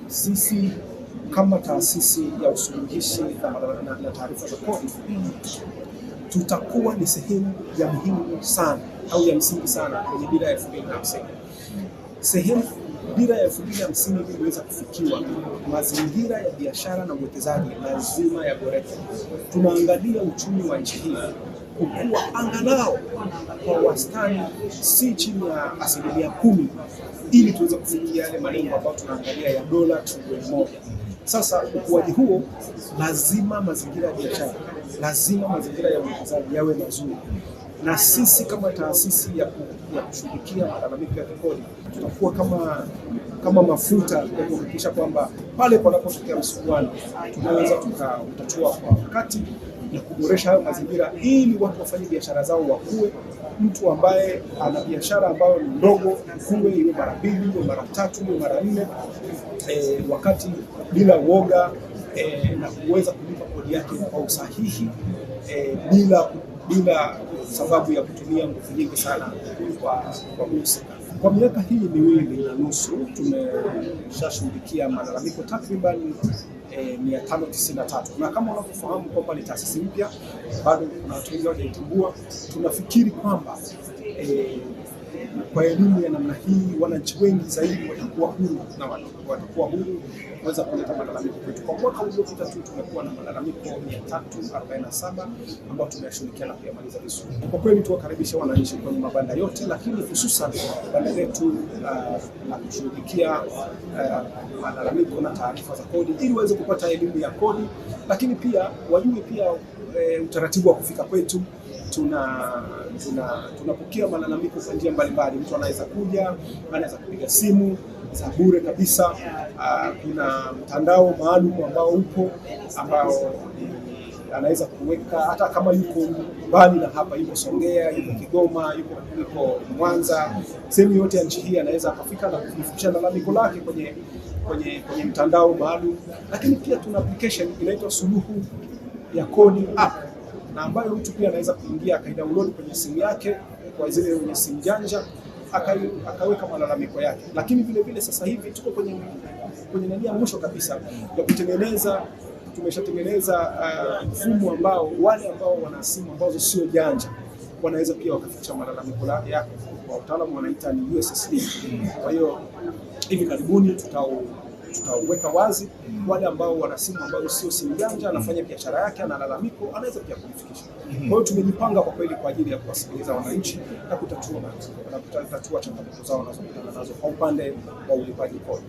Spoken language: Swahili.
Sisi kama taasisi ya usuluhishi na taarifa za kodi tutakuwa ni sehemu ya muhimu sana au ya msingi sana kwenye dira ya 2050. Dira ya 2050 ili iweze kufikiwa, mazingira ya biashara na uwekezaji lazima yaboreke. Tunaangalia uchumi wa nchi hii kukua angalau kwa wastani si chini ya 10% ili tuweze kufikia yale malengo ambayo tunaangalia ya dola trilioni 1. Sasa ukuaji huo lazima mazingira ya biashara, lazima mazingira ya uwekezaji yawe mazuri, na sisi kama taasisi ya kushughulikia malalamiko ya kodi tutakuwa kama mafuta ya kuhakikisha kwamba pale panapotokea msuguano tunaweza tukatatua kwa wakati na kuboresha hayo mazingira ili watu wafanye biashara zao wakue. Mtu ambaye ana biashara ambayo ni ndogo kue iwe mara 2, iwe mara 3, iwe mara 4, wakati bila uoga na kuweza kulipa kodi yake kwa usahihi bila sababu ya kutumia nguvu nyingi sana kwa mhusika. Kwa miaka hii 2.5 tumeshashughulikia malalamiko takriban 593, na kama unavyofahamu kwamba ni taasisi mpya, bado kuna watu wengi hawajaitambua. Tunafikiri kwamba kwa elimu ya namna hii wananchi wengi zaidi watakuwa huru na watakuwa huru kuweza kuleta malalamiko kwetu. Kwa mwaka uliopita tu tumekuwa na malalamiko 347 ambayo tumeyashughulikia na kuyamaliza vizuri. Kwa kweli tuwakaribisha wananchi kwenye mabanda yote, lakini hususan banda letu la kushughulikia malalamiko na taarifa za kodi ili waweze kupata elimu ya kodi, lakini pia wajue pia utaratibu wa kufika kwetu. Tunapokea malalamiko kwa njia mbalimbali. Mtu anaweza kuja, anaweza kupiga simu za bure kabisa. Kuna mtandao maalum ambao upo ambao anaweza kuweka hata kama yuko mbali na hapa, yuko Songea, yuko Kigoma, yuko Mwanza, sehemu yote ya nchi hii anaweza akafika na kufikisha malalamiko lake kwenye mtandao maalum. Lakini pia tuna application inaitwa Suluhu ya Kodi app, na ambayo mtu pia anaweza kuingia akaidownload kwenye simu yake kwa zile wenye simu janja akaweka malalamiko yake. Lakini vile vile sasa hivi tuko kwenye nania mwisho kabisa ya kutengeneza, tumeshatengeneza mfumo ambao wale ambao wana simu ambazo sio janja wanaweza pia wakafikisha malalamiko yake, kwa utaalamu wanaita ni USSD. Kwa hiyo hivi karibuni tutaweka wazi wale ambao wana simu ambazo sio simu janja, anafanya biashara yake, ana malalamiko, anaweza pia kuifikisha. Kwa hiyo tumejipanga kwa kweli kwa ajili ya kuwasikiliza wananchi na kutatua changamoto zao wanazokutana nazo kwa upande wa ulipaji kodi.